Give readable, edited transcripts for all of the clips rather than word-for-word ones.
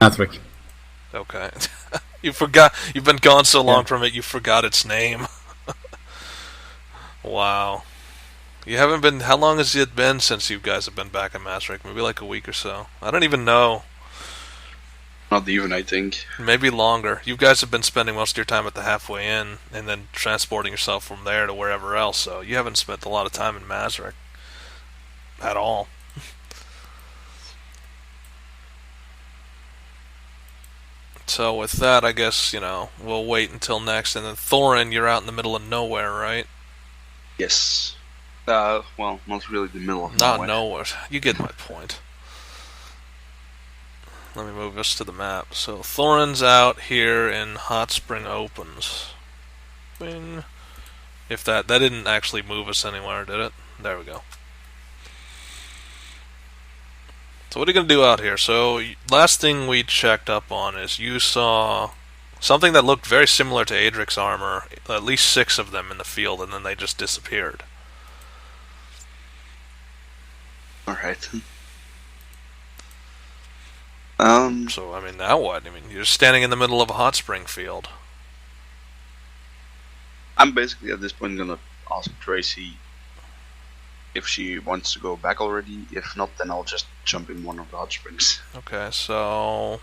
Mazrick. Okay. You forgot. You've been gone so long from it, you forgot its name. Wow. You haven't been. How long has it been since you guys have been back in Mazrick? Maybe like a week or so. I don't even know. Not even, I think. Maybe longer. You guys have been spending most of your time at the halfway inn, and then transporting yourself from there to wherever else. So you haven't spent a lot of time in Mazrick at all. So with that, I guess we'll wait until next. And then Thorin, you're out in the middle of nowhere, right? Yes. Well, not really the middle of nowhere. Not nowhere. You get my point. Let me move us to the map. So Thorin's out here in Hot Spring Opens. Bing. If that didn't actually move us anywhere, did it? There we go. So what are you going to do out here? So last thing we checked up on is you saw something that looked very similar to Adric's armor, at least 6 of them in the field, and then they just disappeared. Alright. So, I mean, now what? I mean, you're standing in the middle of a hot spring field. I'm basically at this point gonna ask Tracy if she wants to go back already. If not, then I'll just jump in one of the hot springs. Okay, so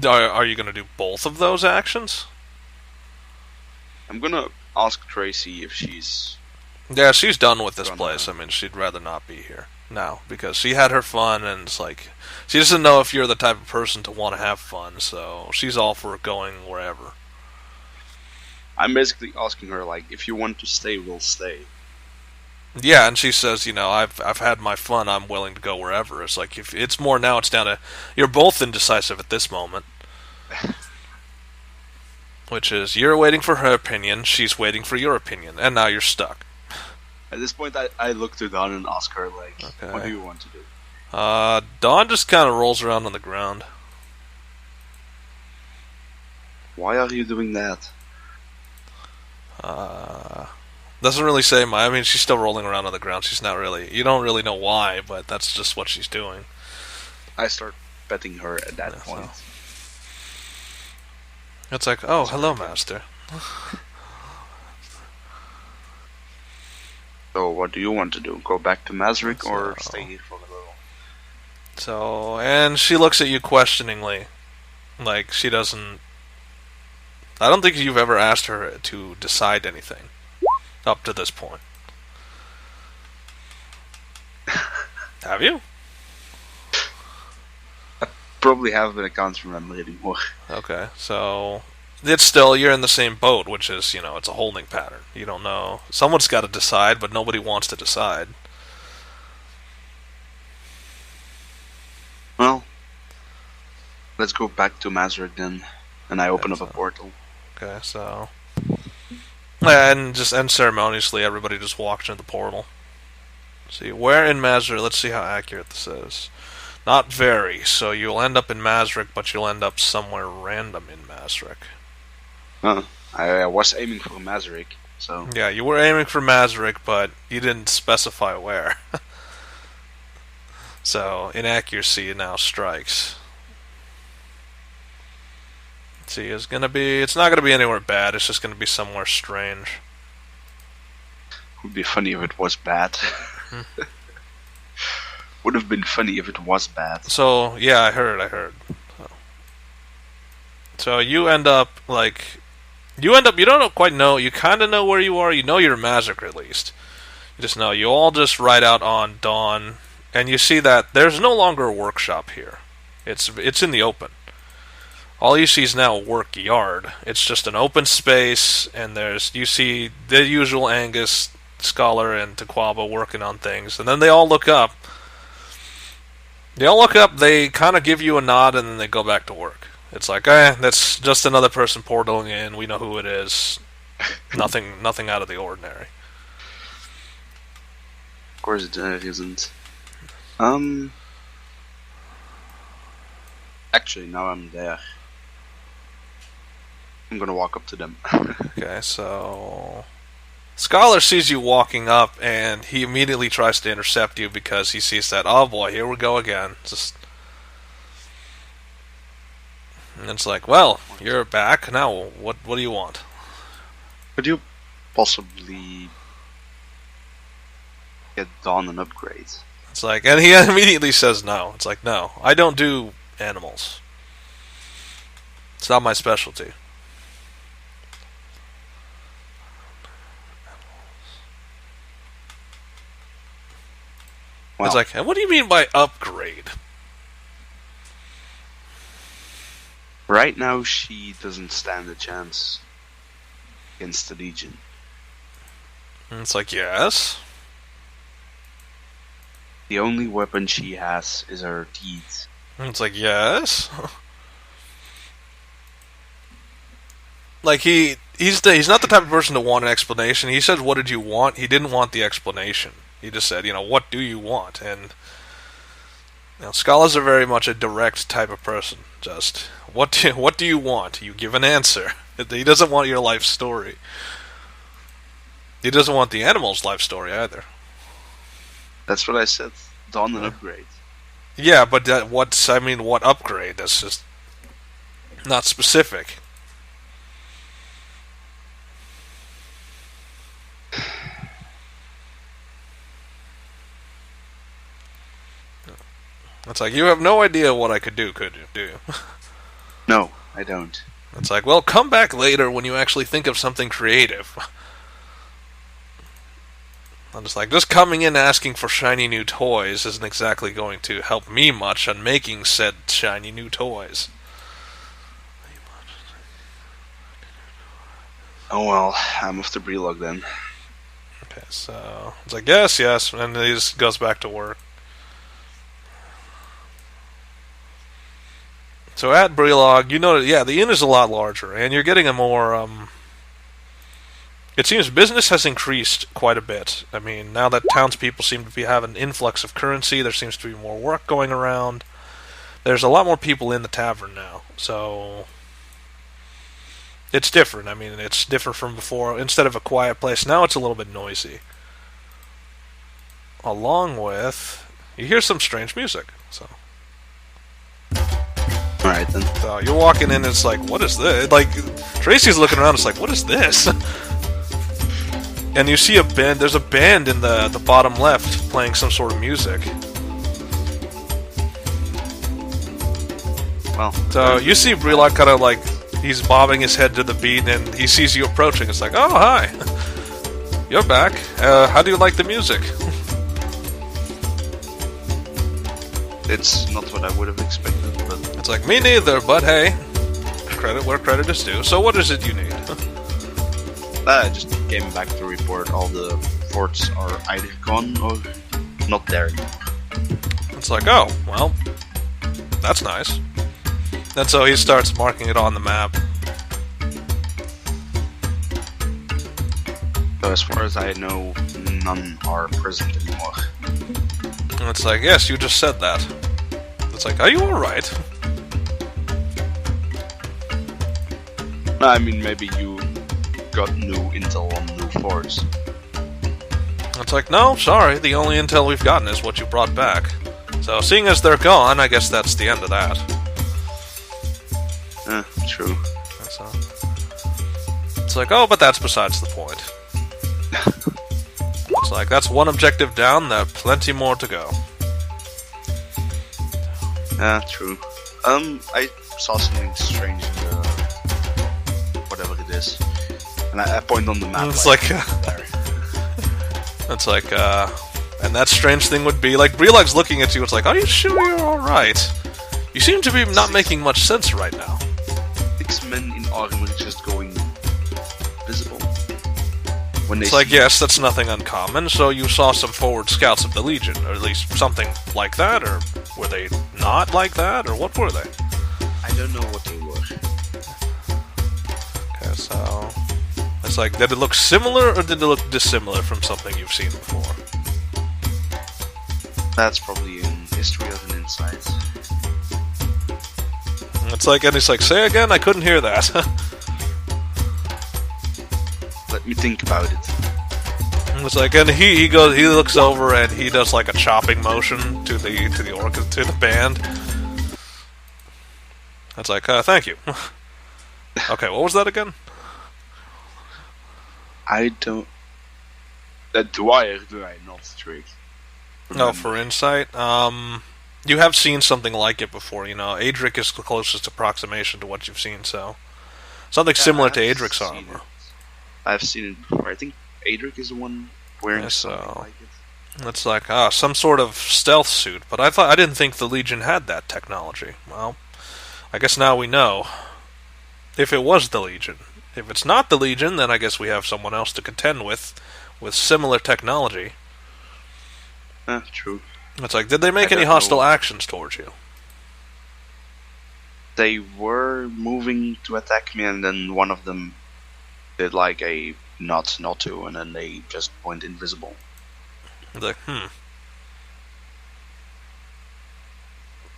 are you gonna do both of those actions? I'm gonna ask Tracy if she's... Yeah, she's done with this place. I mean, she'd rather not be here now, because she had her fun, and it's like, she doesn't know if you're the type of person to want to have fun, so she's all for going wherever. I'm basically asking her, like, if you want to stay, we'll stay. Yeah, and she says, I've had my fun, I'm willing to go wherever. It's like, if it's more now, it's down to, you're both indecisive at this moment. Which is, you're waiting for her opinion, she's waiting for your opinion, and now you're stuck. At this point, I look to Dawn and ask her, like, okay, what do you want to do? Dawn just kind of rolls around on the ground. Why are you doing that? Doesn't really say I mean, she's still rolling around on the ground. She's not really... You don't really know why, but that's just what she's doing. I start petting her at that point. So. It's like, oh, hello, master. So, what do you want to do? Go back to Mazrick or stay here for a little? So, and she looks at you questioningly. Like, she doesn't... I don't think you've ever asked her to decide anything up to this point. Have you? I probably have, but I can't remember anymore. Okay, so... It's still, you're in the same boat, which is, it's a holding pattern. You don't know. Someone's got to decide, but nobody wants to decide. Well, let's go back to Mazrick then, and I open up a portal. Okay, so... And ceremoniously, everybody just walks into the portal. See, where in Mazrick, let's see how accurate this is. Not very, so you'll end up in Mazrick, but you'll end up somewhere random in Mazrick. I was aiming for Mazrick, so... Yeah, you were aiming for Mazrick, but you didn't specify where. So, inaccuracy now strikes. Let's see, it's not gonna be anywhere bad, it's just gonna be somewhere strange. Would be funny if it was bad. Would have been funny if it was bad. So, yeah, I heard. So you end up, you don't quite know, you kind of know where you are, you know you're a Mazrick at least. You just know, you all just ride out on Dawn, and you see that there's no longer a workshop here. It's in the open. All you see is now a work yard. It's just an open space, and you see the usual Angus, Scholar, and Taquaba working on things, and then they all look up. They kind of give you a nod, and then they go back to work. It's like, that's just another person portaling in. We know who it is. Nothing out of the ordinary. Of course it isn't. Actually, now I'm there. I'm gonna walk up to them. Okay, so... Scholar sees you walking up, and he immediately tries to intercept you because he sees that, oh boy, here we go again. And it's like, well, you're back now. What do you want? Could you possibly get Dawn an upgrade? It's like, and he immediately says no. It's like, no, I don't do animals. It's not my specialty. Well, it's like, and what do you mean by upgrade? right now she doesn't stand a chance against the Legion. And it's like, yes. The only weapon she has is her teeth. And it's like, yes. Like he's not the type of person to want an explanation. He said, "What did you want?" He didn't want the explanation. He just said, "What do you want?" And Scholars are very much a direct type of person. Just what do you want? You give an answer. He doesn't want your life story. He doesn't want the animal's life story either. That's what I said. Dawn an upgrade. Yeah, but what upgrade? That's just not specific. It's like, you have no idea what I could do, could you? Do you? No, I don't. It's like, well, come back later when you actually think of something creative. I'm just like, just coming in asking for shiny new toys isn't exactly going to help me much on making said shiny new toys. Oh well, I'm off to Brelog then. Okay, so it's like, yes, and he just goes back to work. So at Brelog, the inn is a lot larger, and you're getting a more, it seems business has increased quite a bit. I mean, now that townspeople seem to have an influx of currency, there seems to be more work going around. There's a lot more people in the tavern now, so it's different. I mean, it's different from before. Instead of a quiet place, now it's a little bit noisy. Along with, you hear some strange music, so... Alright then. So you're walking in and it's like, what is this? Like, Tracy's looking around, it's like, what is this? And you see there's a band in the bottom left playing some sort of music. Well. So you see Brelog kind of like, he's bobbing his head to the beat and he sees you approaching. It's like, oh, hi. You're back. How do you like the music? It's not what I would have expected, but... It's like, me neither, but hey, credit where credit is due. So what is it you need? I just came back to report all the forts are either gone or not there anymore. It's like, oh, well, that's nice. And so he starts marking it on the map. So as far as I know, none are present anymore. And it's like, yes, you just said that. It's like, are you alright? I mean, maybe you got new intel on new forts. It's like, no, sorry, the only intel we've gotten is what you brought back. So, seeing as they're gone, I guess that's the end of that. True. So, it's like, oh, but that's besides the point. It's like, that's one objective down, there are plenty more to go. True. I saw something strange in the... whatever it is. And I point on the map. It's like there. It's like, and that strange thing would be, like, Brelog's looking at you, it's like, are you sure you're alright? You seem to be not making much sense right now. 6 men in armor just going visible. When It's like, yes, that's nothing uncommon, so you saw some forward scouts of the Legion, or at least something like that, or were they not like that, or what were they? I don't know what they were. Okay, so... It's like, did it look similar, or did it look dissimilar from something you've seen before? That's probably in History of an Insight. It's like, and he's like, say again? I couldn't hear that. Let me think about it. It's like, and he looks over and he does like a chopping motion to the band. It's like, thank you. Okay, what was that again? I don't. That wire do I not trick? No, for insight. You have seen something like it before. Adric is the closest approximation to what you've seen. So something similar to Adric's armor. I've seen it before. I think Adric is the one wearing something like it. It's like some sort of stealth suit, but I didn't think the Legion had that technology. Well, I guess now we know. If it was the Legion. If it's not the Legion, then I guess we have someone else to contend with similar technology. True. It's like, did they make any hostile actions towards you? They were moving to attack me, and then one of them did like a not to, and then they just went invisible. Like,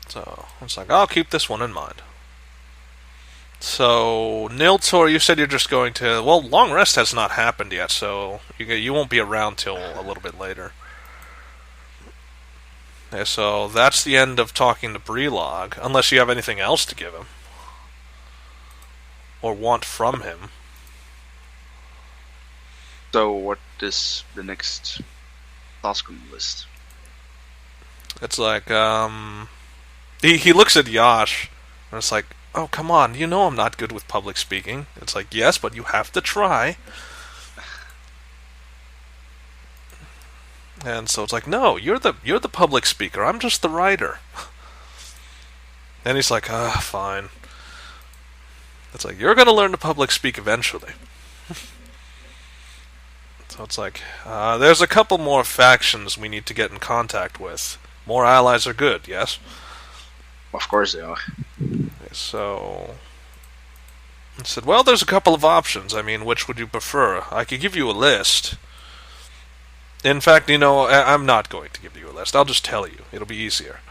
So, it's like, I'll keep this one in mind. So, Niltor, you said you're just going to... Well, long rest has not happened yet, so you won't be around till a little bit later. Okay, so that's the end of talking to Brelog, unless you have anything else to give him. Or want from him. So, what is the next task on the list? It's like, He looks at Yash, and it's like, oh, come on, I'm not good with public speaking. It's like, yes, but you have to try. And so it's like, no, you're the public speaker. I'm just the writer. And he's like, fine. It's like, you're going to learn to public speak eventually. So it's like, there's a couple more factions we need to get in contact with. More allies are good, yes? Of course they are. So, I said, well, there's a couple of options. I mean, which would you prefer? I could give you a list. In fact, I'm not going to give you a list. I'll just tell you. It'll be easier.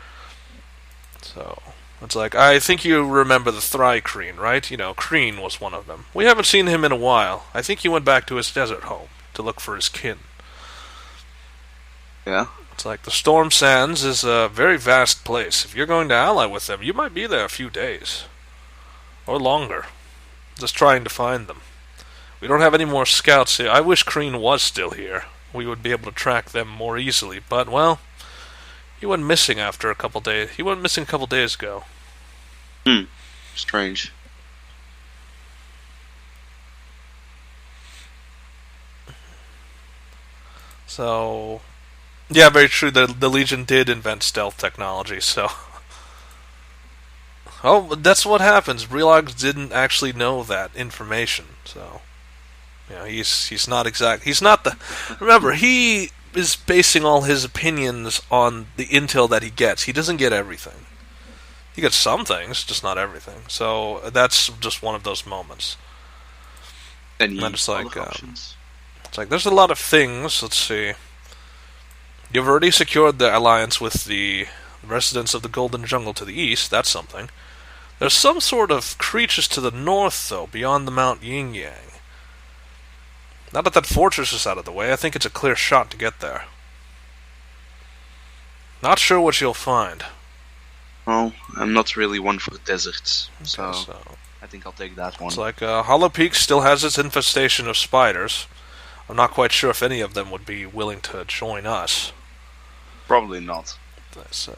So, it's like, I think you remember the Thry-Kreen, right? Kreen was one of them. We haven't seen him in a while. I think he went back to his desert home to look for his kin. Yeah? It's like, the Storm Sands is a very vast place. If you're going to ally with them, you might be there a few days. Or longer. Just trying to find them. We don't have any more scouts here. I wish Kreen was still here. We would be able to track them more easily. But, well, he went missing after a couple days. He went missing a couple days ago. Strange. So... Yeah, very true. The Legion did invent stealth technology, so... Oh, that's what happens. Brelog didn't actually know that information, so... he's not exact... He's not the... Remember, he is basing all his opinions on the intel that he gets. He doesn't get everything. He gets some things, just not everything. So, that's just one of those moments. And it's like, there's a lot of things. Let's see... You've already secured the alliance with the residents of the Golden Jungle to the east. That's something. There's some sort of creatures to the north, though, beyond the Mount Yin Yang. Now that fortress is out of the way, I think it's a clear shot to get there. Not sure what you'll find. Well, I'm not really one for deserts, so I think I'll take that one. It's like Hollow Peak still has its infestation of spiders. I'm not quite sure if any of them would be willing to join us. Probably not. So,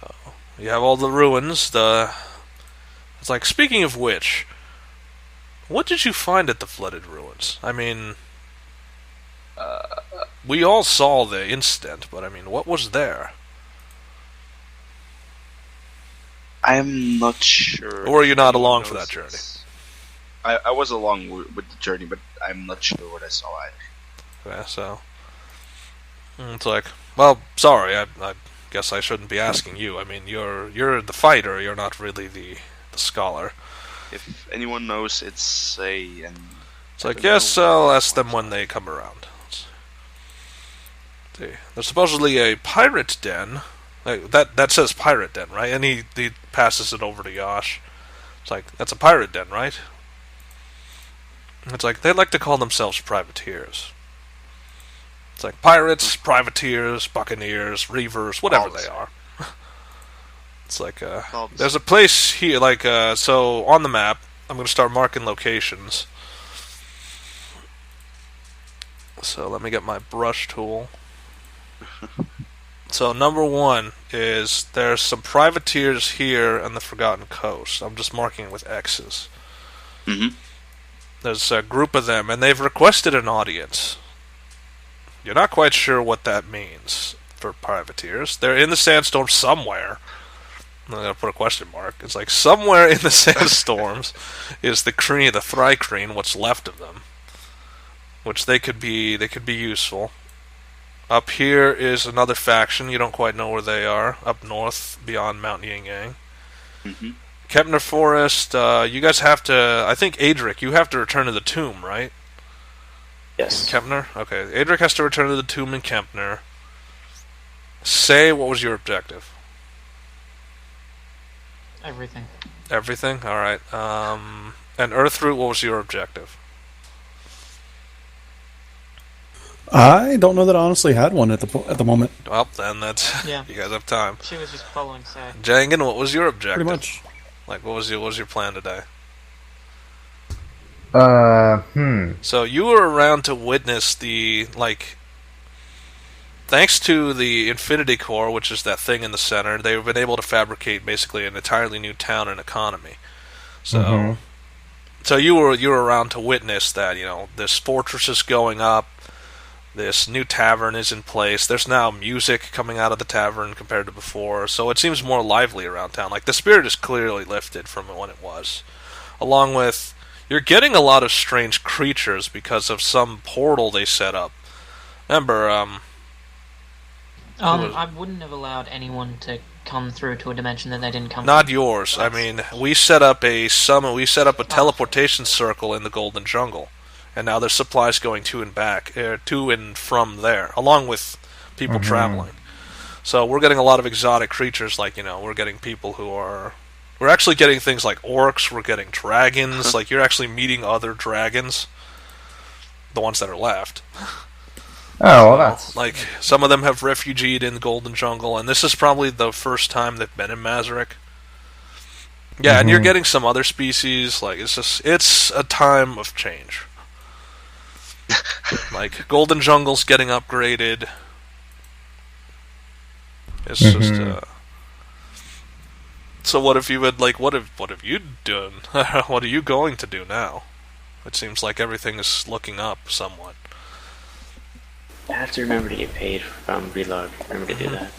you have all the ruins, It's like, speaking of which, what did you find at the flooded ruins? I mean... we all saw the incident, but I mean, what was there? I'm not sure. Or were you not along for that journey? I was along with the journey, but I'm not sure what I saw either. Yeah, so... It's like, well, sorry, I guess I shouldn't be asking you. I mean, you're the fighter, you're not really the scholar. If anyone knows, it's a... It's like, yes, I'll ask them when they come around. See. There's supposedly a pirate den. That says pirate den, right? And he passes it over to Yash. It's like, that's a pirate den, right? It's like, they like to call themselves privateers. It's like pirates, privateers, buccaneers, reavers, whatever they are. It's like there's a place here, like so on the map. I'm gonna start marking locations. So let me get my brush tool. So number 1 is there's some privateers here on the Forgotten Coast. I'm just marking it with X's. Mm-hmm. There's a group of them, and they've requested an audience. You're not quite sure what that means for privateers. They're in the sandstorm somewhere. I'm gonna put a question mark. It's like somewhere in the sandstorms is the Thrycreen, what's left of them, which they could be useful. Up here is another faction. You don't quite know where they are. Up north, beyond Mount Yin Yang. Mm-hmm. Kempner Forest. You guys have to. I think Adric, you have to return to the tomb, right? Yes. In Kempner. Okay. Adric has to return to the tomb in Kempner. Say, what was your objective? Everything. Everything. All right. And Earthroot, what was your objective? I don't know that I honestly had one at the moment. Well, then that's Yeah. you guys have time. She was just following Say. Jangan, what was your objective? Pretty much. Like, what was your plan today? So you were around to witness thanks to the Infinity Core, which is that thing in the center, they've been able to fabricate basically an entirely new town and economy. So, so you were around to witness that. This fortress is going up. This new tavern is in place. There's now music coming out of the tavern compared to before, so it seems more lively around town. Like, the spirit is clearly lifted from when it was. Along with, you're getting a lot of strange creatures because of some portal they set up. Remember, I wouldn't have allowed anyone to come through to a dimension that they didn't come not from. yours. I mean, we set up a teleportation circle in the Golden Jungle. And now there's supplies going to and from there, along with people traveling. So we're getting a lot of exotic creatures, like, we're getting people we're actually getting things like orcs, we're getting dragons, like, you're actually meeting other dragons, the ones that are left. Oh, well, that's... Like, some of them have refugeed in the Golden Jungle, and this is probably the first time they've been in Mazrick. Yeah, and you're getting some other species, like, it's a time of change. Like, Golden Jungle's getting upgraded. It's just, So what have you what have you done? What are you going to do now? It seems like everything is looking up somewhat. I have to remember to get paid from Relog. Remember to do that.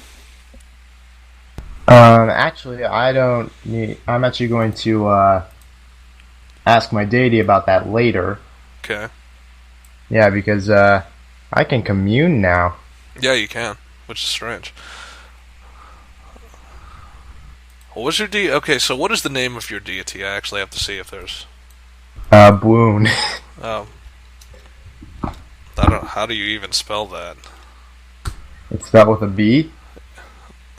Actually, I don't need... I'm actually going to, ask my deity about that later. Okay. Yeah, because, I can commune now. Yeah, you can, which is strange. What was your deity? Okay, so what is the name of your deity? I actually have to see if there's... Boon. Oh. How do you even spell that? It's spelled with a B?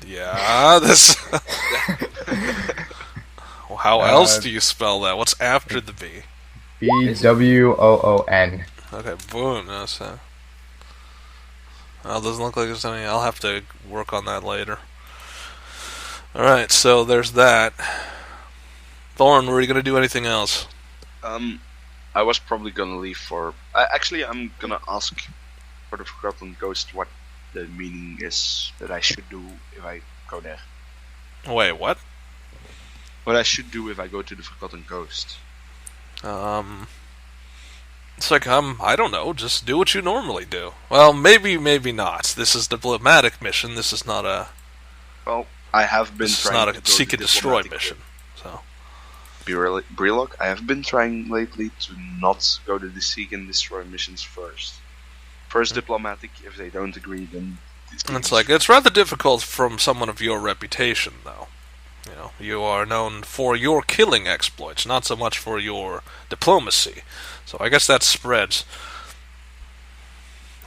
Yeah, this... Well, how else do you spell that? What's after the B? B-W-O-O-N. Okay, boom. Oh, it doesn't look like there's any... I'll have to work on that later. Alright, so there's that. Thorn, were you going to do anything else? I was probably gonna leave for... actually, I'm gonna ask for the Forgotten Ghost what the meaning is that I should do if I go there. Wait, what? What I should do if I go to the Forgotten Ghost. It's like, I don't know, just do what you normally do. Well, maybe not. This is a diplomatic mission, this is not a... Well, I have been This is trying not to a go seek the and destroy diplomatic mission, so... Brelog, I have been trying lately to not go to the seek and destroy missions first. First diplomatic, if they don't agree, then... It's rather difficult from someone of your reputation, though. You are known for your killing exploits, not so much for your diplomacy. So I guess that spreads.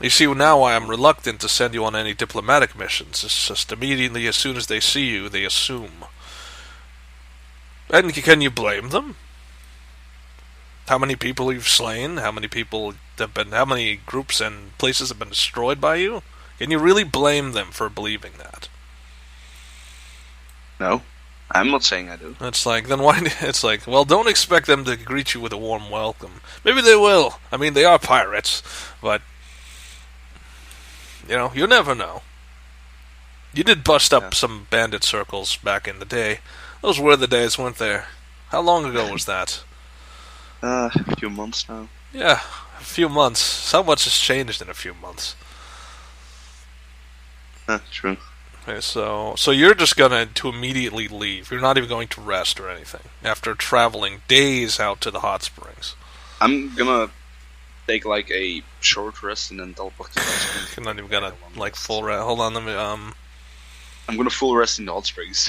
You see, now I am reluctant to send you on any diplomatic missions. It's just immediately, as soon as they see you, they assume. And can you blame them? How many people you've slain? How many groups and places have been destroyed by you? Can you really blame them for believing that? No. I'm not saying I do. It's like, then why? It's like, well, don't expect them to greet you with a warm welcome. Maybe they will. I mean, they are pirates, but you never know. You did bust up some bandit circles back in the day. Those were the days, weren't there? How long ago was that? A few months now. Yeah, a few months. How much has changed in a few months? True. Okay, so you're just going to immediately leave. You're not even going to rest or anything after traveling days out to the hot springs. I'm gonna take like a short rest and then teleport to the hot springs. You're not even gonna like full rest. Hold on, let me. I'm gonna full rest in the hot springs.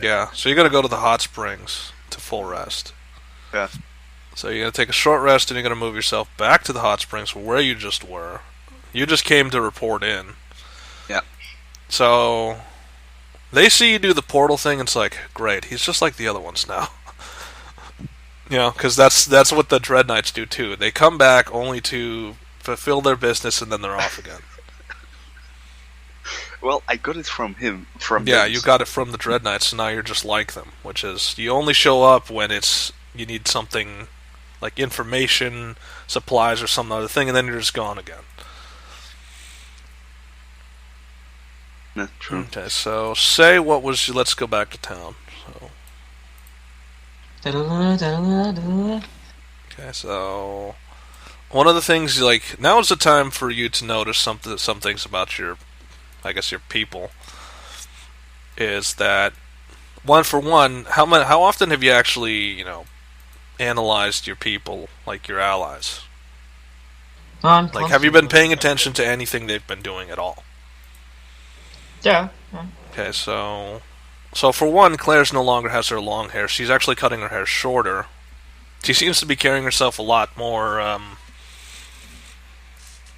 Yeah, so you're gonna go to the hot springs to full rest. Yeah. So you're gonna take a short rest and you're gonna move yourself back to the hot springs where you just were. You just came to report in. Yeah. So they see you do the portal thing, and it's like, great, he's just like the other ones now. Because that's what the Dread Knights do too. They come back only to fulfill their business, and then they're off again. Well, I got it from him. You got it from the Dread Knights, so now you're just like them, which is you only show up when you need something like information, supplies, or some other thing, and then you're just gone again. Yeah, true. Okay, so say what was. Let's go back to town. Okay, so one of the things now is the time for you to notice some things about your people. Is that how often have you actually analyzed your people, like your allies? Like, have you been paying attention to anything they've been doing at all? Yeah. Okay, so for one, Claire's no longer has her long hair. She's actually cutting her hair shorter. She seems to be carrying herself a lot more,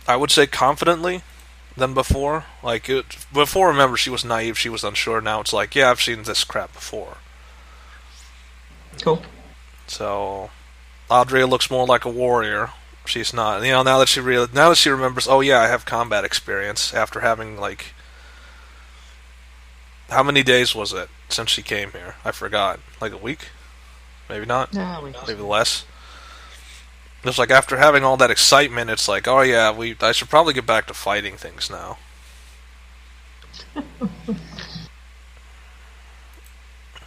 I would say, confidently than before. Before, remember, she was naive, she was unsure. Now it's like, yeah, I've seen this crap before. Cool. So Audrey looks more like a warrior. She's not, now that she remembers, oh yeah, I have combat experience after having how many days was it since she came here? I forgot. Like a week? Maybe not? No, maybe less. It's like after having all that excitement, it's like, oh yeah, I should probably get back to fighting things now.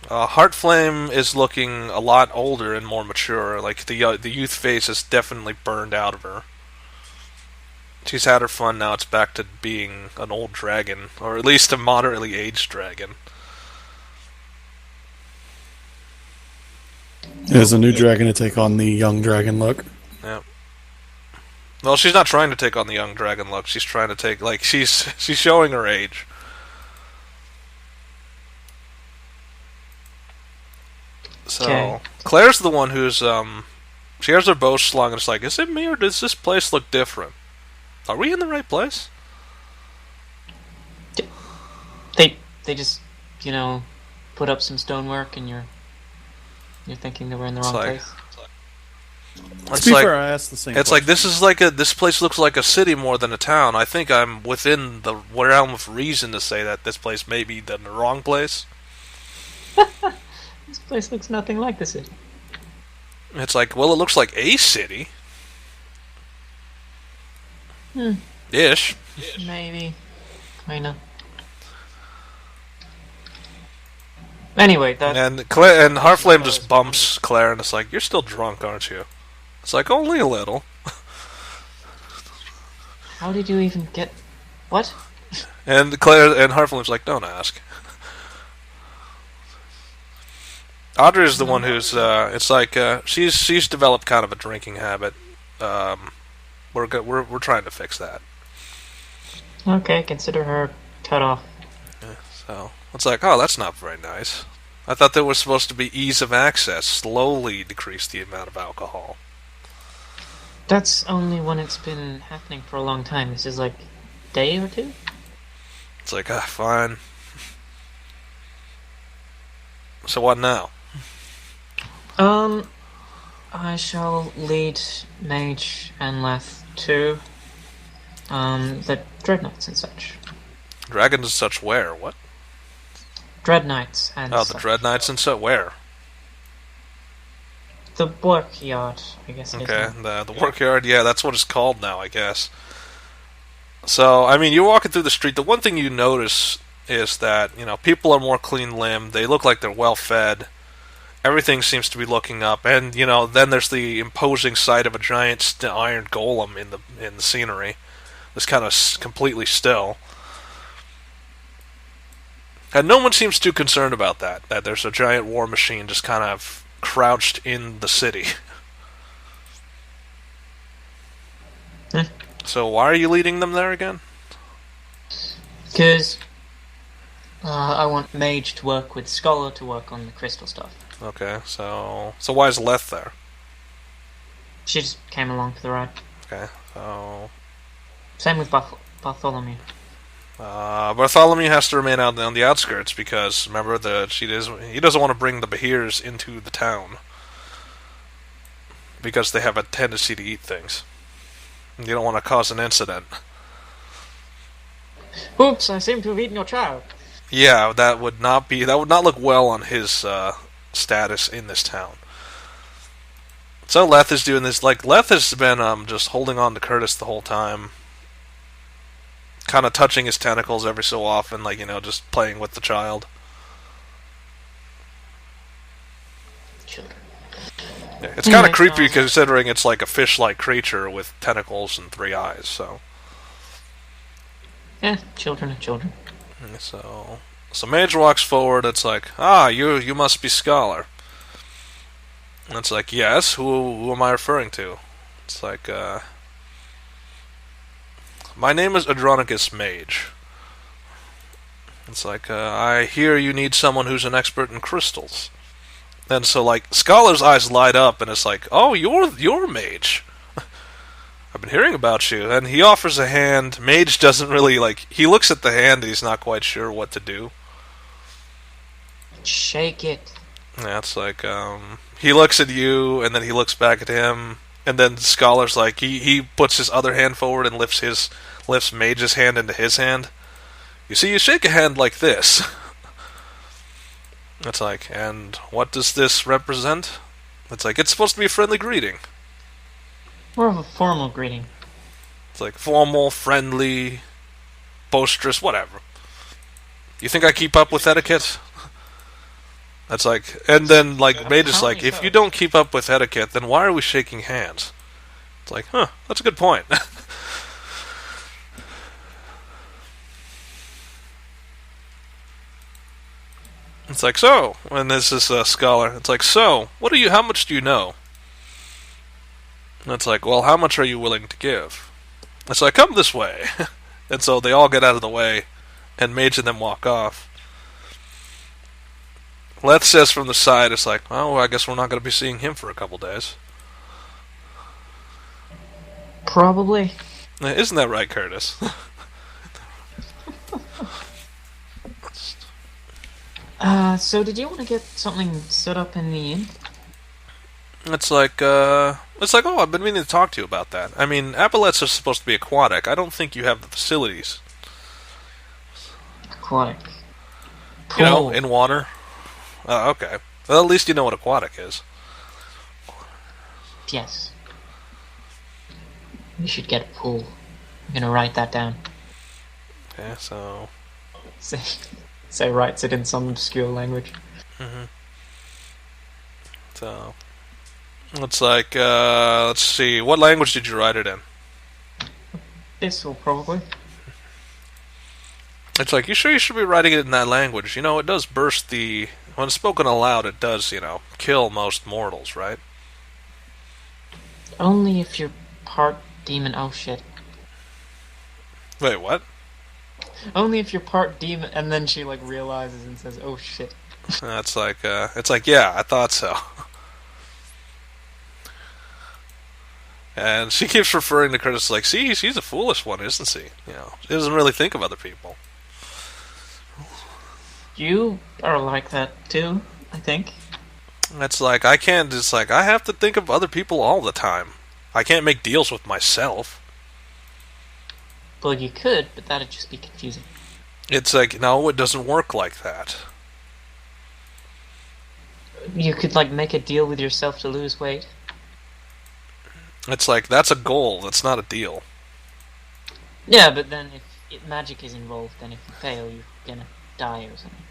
Heartflame is looking a lot older and more mature. Like the youth phase is definitely burned out of her. She's had her fun, now it's back to being an old dragon, or at least a moderately aged dragon. As a new dragon to take on the young dragon look. Yeah. Well, she's not trying to take on the young dragon look. She's trying to take, she's showing her age. So, okay. Claire's the one who's, she has her bow slung, and it's like, is it me, or does this place look different? Are we in the right place? They just, put up some stonework, and you're thinking that we're in the wrong place. To be fair, I asked the same. It's question. like this place looks like a city more than a town. I think I'm within the realm of reason to say that this place may be the wrong place. This place looks nothing like the city. It's like, well, it looks like a city. Ish. Maybe. Kinda. Anyway, and Heartflame just bumps Claire, and it's like, you're still drunk, aren't you? It's like, only a little. How did you even get... What? And Heartflame's like, don't ask. Audrey is the one who's, it's like, she's developed kind of a drinking habit. We're trying to fix that. Okay, consider her cut off. Yeah, so it's like, oh, that's not very nice. I thought there was supposed to be ease of access, slowly decrease the amount of alcohol. That's only when it's been happening for a long time. This is like a day or two? It's like, fine. So what now? I shall lead Mage and Leth to the Dreadnoughts and such. Dragons and such where? What? Dread Knights and Oh, the such. Dread Knights and so where? The workyard, I guess it is. Okay, now. the workyard, yeah, that's what it's called now, I guess. So, I mean, you're walking through the street, the one thing you notice is that, people are more clean-limbed, they look like they're well-fed, everything seems to be looking up, and, then there's the imposing sight of a giant iron golem in the scenery. It's kind of completely still. And no one seems too concerned about that there's a giant war machine just kind of crouched in the city. So why are you leading them there again? Because I want Mage to work with Scholar to work on the crystal stuff. Okay, so why is Leth there? She just came along for the ride. Okay, so... Same with Bartholomew. Bartholomew has to remain out on the outskirts because, remember, he doesn't want to bring the Behirs into the town. Because they have a tendency to eat things. You don't want to cause an incident. Oops, I seem to have eaten your child. Yeah, that would not look well on his status in this town. So Leth is doing this. Leth has been just holding on to Curtis the whole time. Kind of touching his tentacles every so often, just playing with the child. Children. Yeah, it's kind of creepy considering it's like a fish-like creature with tentacles and 3 eyes, so... Yeah, children are children. So Mage walks forward, it's like, you must be Scholar. And it's like, yes, who am I referring to? It's like, my name is Adronicus Mage. It's like, I hear you need someone who's an expert in crystals. And so, Scholar's eyes light up, and it's like, oh, you're Mage. I've been hearing about you. And he offers a hand. Mage doesn't really, he looks at the hand, and he's not quite sure what to do. Shake it. Yeah, it's like, he looks at you, and then he looks back at him, and then Scholar's like, he puts his other hand forward and lifts Mage's hand into his hand. You see, you shake a hand like this. It's like, and what does this represent? It's like, it's supposed to be a friendly greeting. More of a formal greeting. It's like, formal, friendly, boisterous, whatever. You think I keep up with etiquette? That's like, and then, Mage is like, if you don't keep up with etiquette, then why are we shaking hands? It's like, that's a good point. It's like, so, and this is a Scholar. It's like, so, how much do you know? And it's like, well, how much are you willing to give? It's like, come this way. And so they all get out of the way, and Mage and them walk off. Leth says from the side, it's like, oh, I guess we're not going to be seeing him for a couple days. Probably. Isn't that right, Curtis? So did you want to get something set up in the inn? It's like, oh, I've been meaning to talk to you about that. I mean, Appalettes are supposed to be aquatic. I don't think you have the facilities. Aquatic. You know, in water. Okay. Well, at least you know what aquatic is. Yes. We should get a pool. I'm gonna write that down. Okay, so... Say writes it in some obscure language. Mm-hmm. So... It's like, let's see, what language did you write it in? This will probably. It's like, you sure you should be writing it in that language? You know, it does burst the... When spoken aloud, it does, kill most mortals, right? Only if you're part demon. Oh shit. Wait, what? Only if you're part demon, and then she realizes and says, "Oh shit." It's like, yeah, I thought so. And she keeps referring to Curtis like, see, she's a foolish one, isn't she? She doesn't really think of other people. You are like that too, I think. It's like, I can't, it's like, I have to think of other people all the time. I can't make deals with myself. Well, you could, but that'd just be confusing. It's like, no, it doesn't work like that. You could like make a deal with yourself to lose weight. It's like, that's a goal, that's not a deal. Yeah, but then if magic is involved, then if you fail, you're gonna die or something.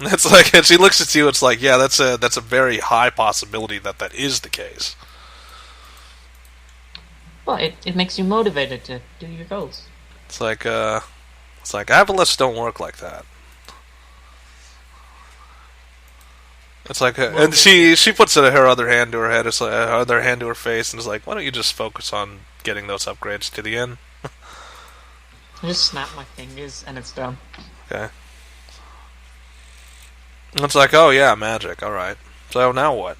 It's like, and she looks at you, it's like, yeah, that's a very high possibility that is the case. Well, it makes you motivated to do your goals. It's like aboleths don't work like that. It's like, and she puts her other hand to her head, her other hand to her face, and is like, why don't you just focus on getting those upgrades to the end? I just snap my fingers and it's done. Okay. And it's like, oh yeah, magic, alright. So now what?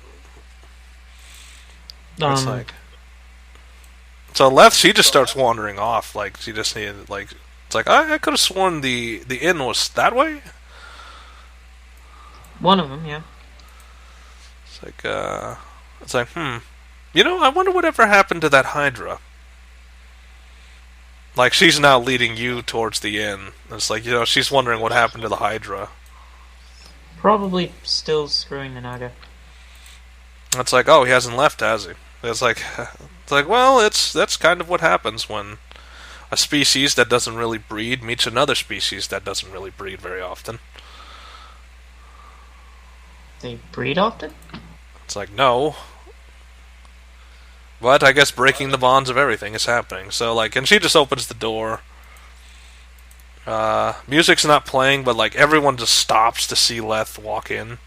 It's like... So Leth, she just starts wandering off, like, she just needed, like... It's like, I could have sworn the inn was that way? One of them, yeah. It's like, you know, I wonder whatever happened to that Hydra. Like, she's now leading you towards the inn. It's like, you know, she's wondering what happened to the Hydra. Probably still screwing the Naga. It's like, oh, he hasn't left, has he? It's like, well, that's kind of what happens when a species that doesn't really breed meets another species that doesn't really breed very often. They breed often? It's like, no. But I guess breaking the bonds of everything is happening. So, like, and she just opens the door. Music's not playing, but, like, everyone just stops to see Leth walk in.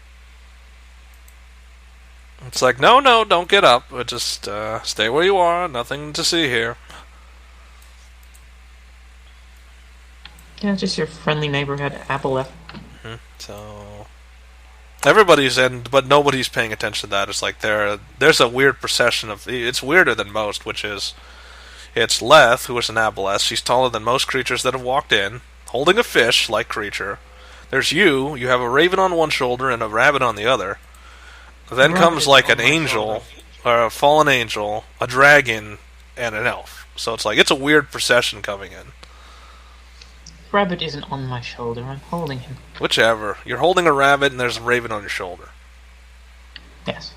It's like, no, don't get up. Just stay where you are. Nothing to see here. Yeah, just your friendly neighborhood Aboleth. So... Everybody's in, but nobody's paying attention to that. It's like there's a weird procession of... It's weirder than most, which is... It's Leth, who is an aboleth. She's taller than most creatures that have walked in, holding a fish-like creature. There's you have a raven on one shoulder and a rabbit on the other. Then comes like an angel, or a fallen angel, a dragon, and an elf. So it's like, it's a weird procession coming in. Rabbit isn't on my shoulder, I'm holding him. Whichever. You're holding a rabbit and there's a raven on your shoulder. Yes.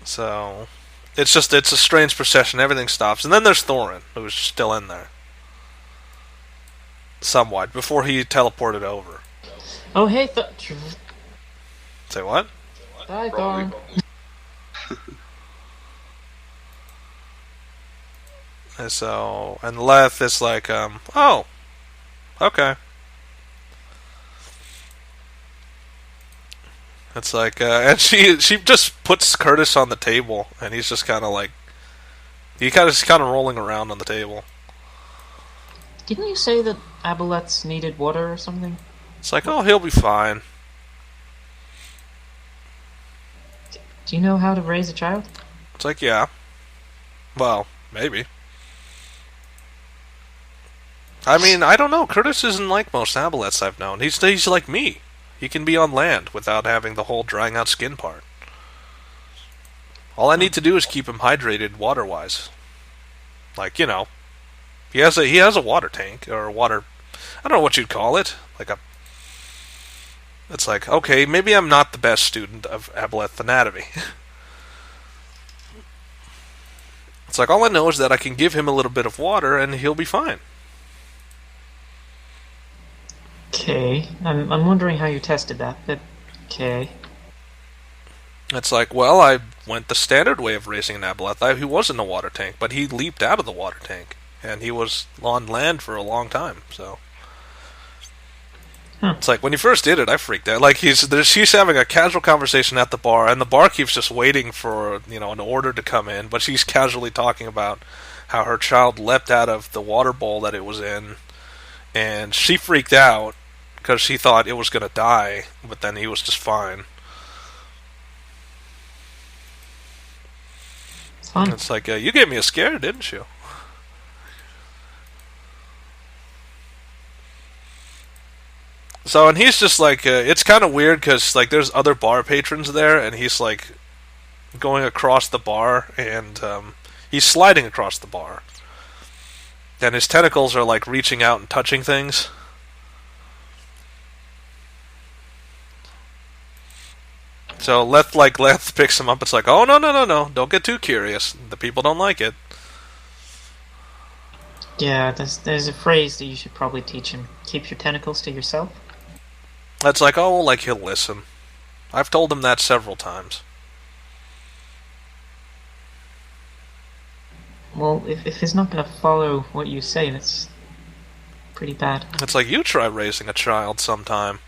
So, it's a strange procession, everything stops. And then there's Thorin, who's still in there. Somewhat, before he teleported over. Oh, hey, Say what? Bye, Thorn. And Leth is like, oh, okay. It's like, and she just puts Curtis on the table, and he's just kind of like, he's kind of rolling around on the table. Didn't you say that aboleths needed water or something? It's like, oh, he'll be fine. Do you know how to raise a child? It's like, yeah. Well, maybe. I mean, I don't know. Curtis isn't like most aboleths I've known. He's like me. He can be on land without having the whole drying out skin part. All I need to do is keep him hydrated water-wise. Like, you know, he has a water tank, or a water... I don't know what you'd call it. Like a... It's like, okay, maybe I'm not the best student of aboleth anatomy. It's like, all I know is that I can give him a little bit of water and he'll be fine. Okay, I'm wondering how you tested that, but okay. It's like, well, I went the standard way of raising an aboleth. He was in a water tank, but he leaped out of the water tank, and he was on land for a long time, so... It's like, when he first did it, I freaked out. Like, she's having a casual conversation at the bar, and the barkeep's just waiting for, you know, an order to come in, but she's casually talking about how her child leapt out of the water bowl that it was in, and she freaked out because she thought it was going to die, but then he was just fine. It's fun. It's like, you gave me a scare, didn't you? So, and he's just like, it's kind of weird because, like, there's other bar patrons there, and he's, like, going across the bar, and he's sliding across the bar. And his tentacles are, like, reaching out and touching things. So Leth picks him up. It's like, oh no! Don't get too curious. The people don't like it. Yeah, there's a phrase that you should probably teach him. Keep your tentacles to yourself. That's like, oh, like he'll listen. I've told him that several times. Well, if he's not going to follow what you say, that's pretty bad. It's like, you try raising a child sometime.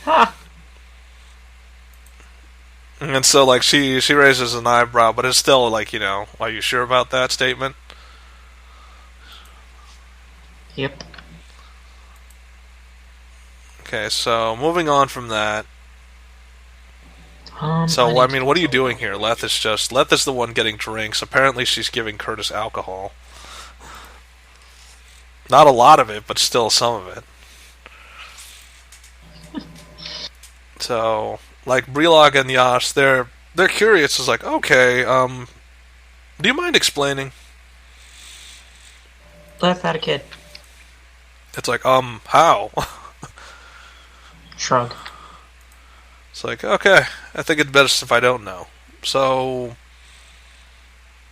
Ha! And so, like, she raises an eyebrow, but it's still like, are you sure about that statement? Yep. Okay, so moving on from that. I So, need I to mean, what are you consult. doing here? Leth is the one getting drinks. Apparently she's giving Curtis alcohol. Not a lot of it, but still some of it. So, like, Brelog and Yash, they're curious. It's like, okay, do you mind explaining? Leth had a kid. It's like, how? Shrug. It's like, okay, I think it's best if I don't know. So,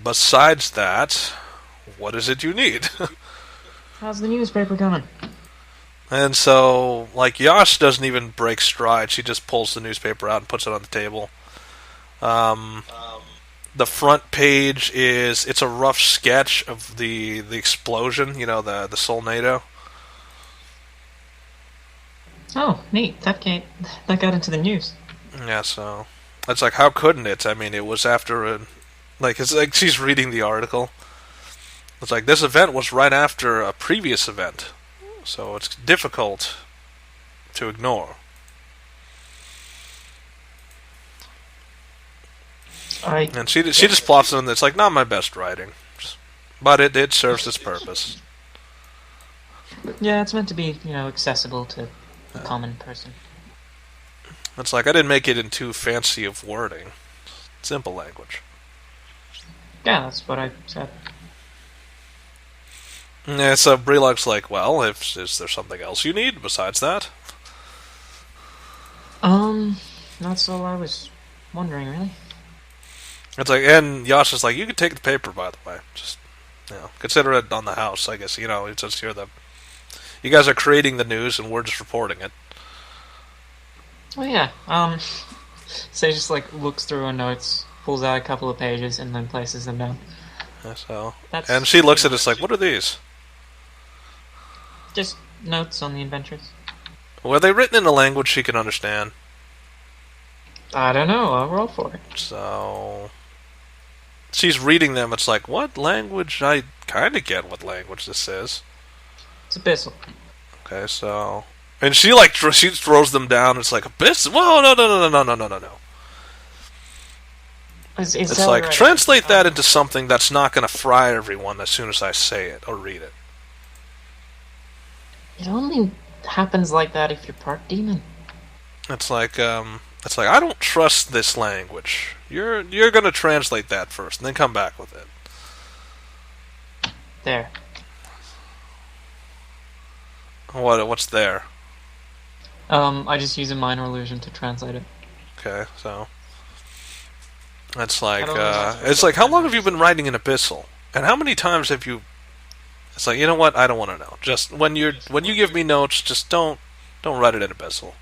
besides that, what is it you need? How's the newspaper going? And so, like, Yash doesn't even break stride. She just pulls the newspaper out and puts it on the table. The front page it's a rough sketch of the explosion, the Solnado. Oh, neat. That got into the news. Yeah, so it's like, how couldn't it? I mean, it was after it's like she's reading the article. It's like, this event was right after a previous event, so it's difficult to ignore. And she just plops it in. It's like, not my best writing, but it serves its purpose. Yeah, it's meant to be, accessible to a common person. It's like, I didn't make it in too fancy of wording. Simple language. Yeah, that's what I said. Yeah, so Brelog's like, well, is there something else you need besides that? That's all I was wondering, really. It's like, and Yash is like, you can take the paper, by the way. Just, consider it on the house, I guess. It's just you guys are creating the news and we're just reporting it. Oh yeah. So he just looks through her notes, pulls out a couple of pages, and then places them down. Yeah, so, That's and she looks at us like, what are these? just notes on the adventures. Were they written in a language she can understand? I don't know. I'll roll for it. So she's reading them. It's like, what language? I kind of get what language this is. It's Abyssal. Okay, so, and she she throws them down. It's like, Abyssal. Whoa, no. It's like, translate that into something that's not going to fry everyone as soon as I say it or read it. It only happens like that if you're part demon. It's like I don't trust this language. You're going to translate that first, and then come back with it. There. What's there? I just use a minor illusion to translate it. Okay, so it's like, I don't know. it's like, how long have you been writing in Abyssal? And how many times have you... It's like, you know what? I don't want to know. Just, when you give me notes, just don't write it in Abyssal.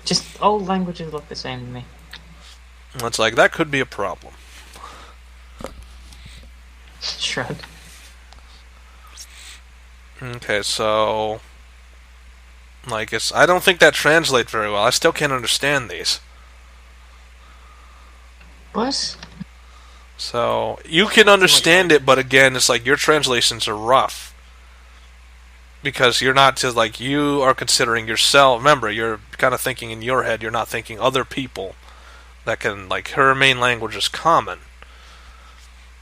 Just all languages look the same to me. It's like, that could be a problem. Shrug. Okay, so... Like, I don't think that translates very well. I still can't understand these. What? So, you can understand it, but again, it's like, your translations are rough. Because you're not just like, you are considering yourself. Remember, you're kind of thinking in your head, you're not thinking other people that can, like, her main language is common.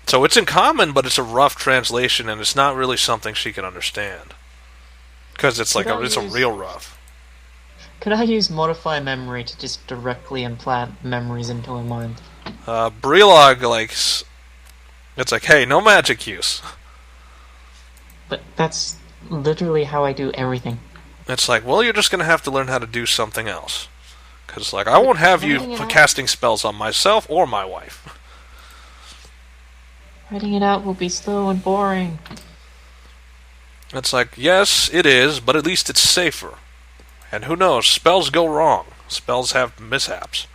So it's in common, but it's a rough translation, and it's not really something she can understand. Because it's like, it's a real rough. Could I use modify memory to just directly implant memories into her mind? Brelog, like, it's like, hey, no magic use. But that's literally how I do everything. It's like, well, you're just going to have to learn how to do something else. Because, like, I won't have you Writing it out. casting spells on myself or my wife. Writing it out will be slow and boring. It's like, yes, it is, but at least it's safer. And who knows, spells go wrong. Spells have mishaps.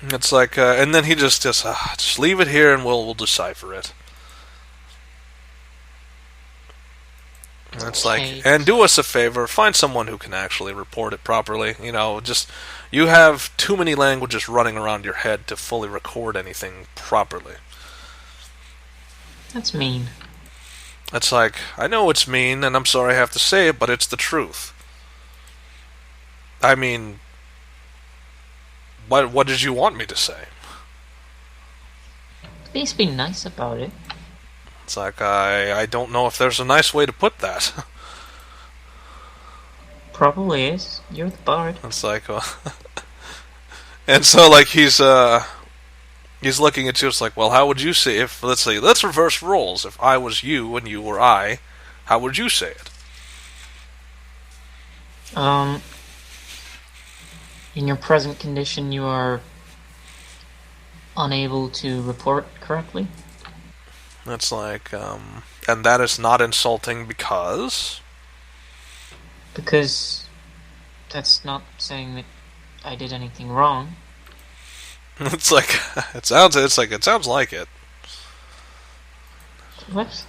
It's like, and then he just leave it here and we'll decipher it. And it's like, and do us a favor, find someone who can actually report it properly. You know, just, you have too many languages running around your head to fully record anything properly. That's mean. It's like, I know it's mean, and I'm sorry I have to say it, but it's the truth. I mean, what did you want me to say? At least be nice about it. It's like, I don't know if there's a nice way to put that. Probably is. You're the bard. It's like, and so, like, he's looking at you, it's like, well, how would you say, let's reverse roles. If I was you and you were I, how would you say it? In your present condition, you are unable to report correctly? It's like, and that is not insulting because? Because that's not saying that I did anything wrong. It's like, it sounds like it. What?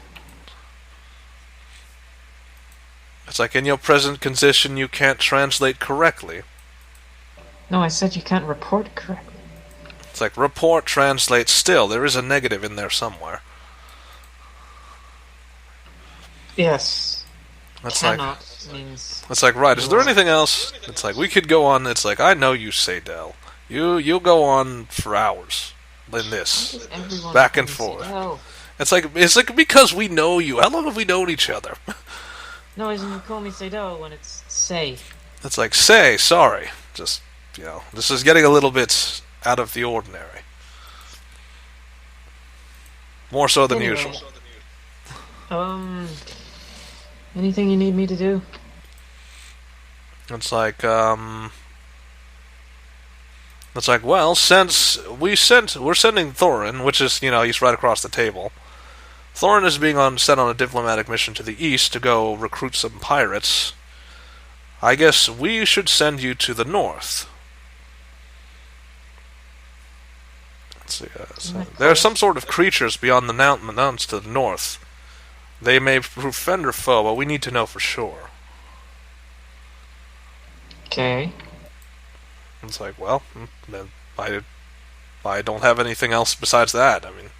It's like, in your present condition, you can't translate correctly. No, I said you can't report correctly. It's like, report, translate, still. There is a negative in there somewhere. Yes. It's Cannot like, means... it's like, right, is there anything else? It's like, we could go on, it's like, I know you, Sadell. You'll go on for hours in this. Back and forth. It's like because we know you. How long have we known each other? No, isn't you call me Sadell when it's say? It's like, say, sorry. Just, you know, this is getting a little bit out of the ordinary. More so than Anyway. usual. Anything you need me to do? It's like, well, since we're sending Thorin, which is, you know, he's right across the table. Thorin is being sent on a diplomatic mission to the east to go recruit some pirates. I guess we should send you to the north. Let's see, so there are some sort of creatures beyond the mountains to the north. They may prove friend or foe, but we need to know for sure. Okay. It's like, well, then I don't have anything else besides that. I mean,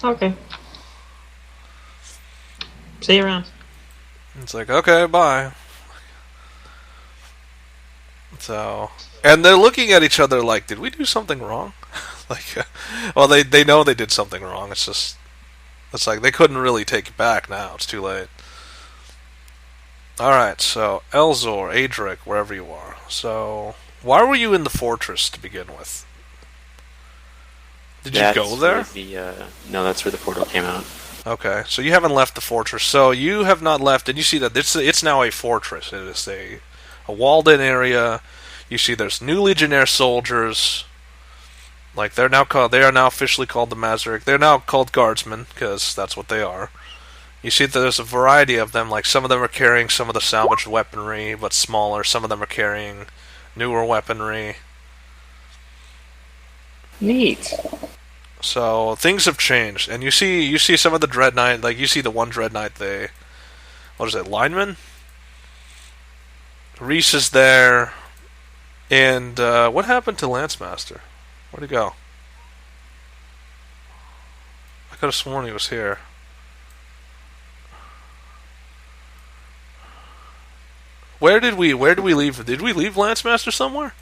Okay. See you around. it's like, okay, bye. So, and they're looking at each other like, did we do something wrong? Like, well, they know they did something wrong. It's like they couldn't really take it back now. It's too late. Alright, so Elzor, Adric, wherever you are. So, why were you in the fortress to begin with? Did you go there? No, that's where the portal came out. Okay, so you haven't left the fortress. So you have not left, and you see that it's now a fortress. It is a walled-in area. You see there's new Legionnaire soldiers. Like, they are now officially called the Mazrick. They're now called guardsmen, because that's what they are. You see that there's a variety of them, like some of them are carrying some of the salvaged weaponry, but smaller. Some of them are carrying newer weaponry. Neat. So things have changed, and you see some of the Dread Knight, like you see the one Dread Knight, what is it, lineman? Reese is there, and what happened to Lancemaster? Where'd he go? I could have sworn he was here. Where did we leave? Did we leave Lancemaster somewhere?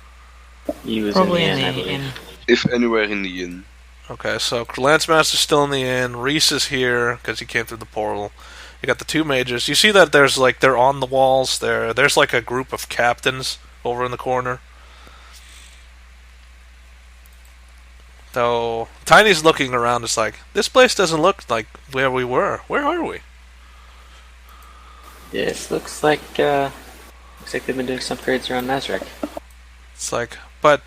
He was Probably in the in inn, I the believe. inn. If anywhere in the inn. Okay, so Lancemaster's still in the inn. Reese is here because he came through the portal. You got the two mages. You see that there's like they're on the walls. There's like a group of captains over in the corner. Though Tiny's looking around, it's like this place doesn't look like where we were. Where are we? This looks like they've been doing some upgrades around Mazrick. It's like, but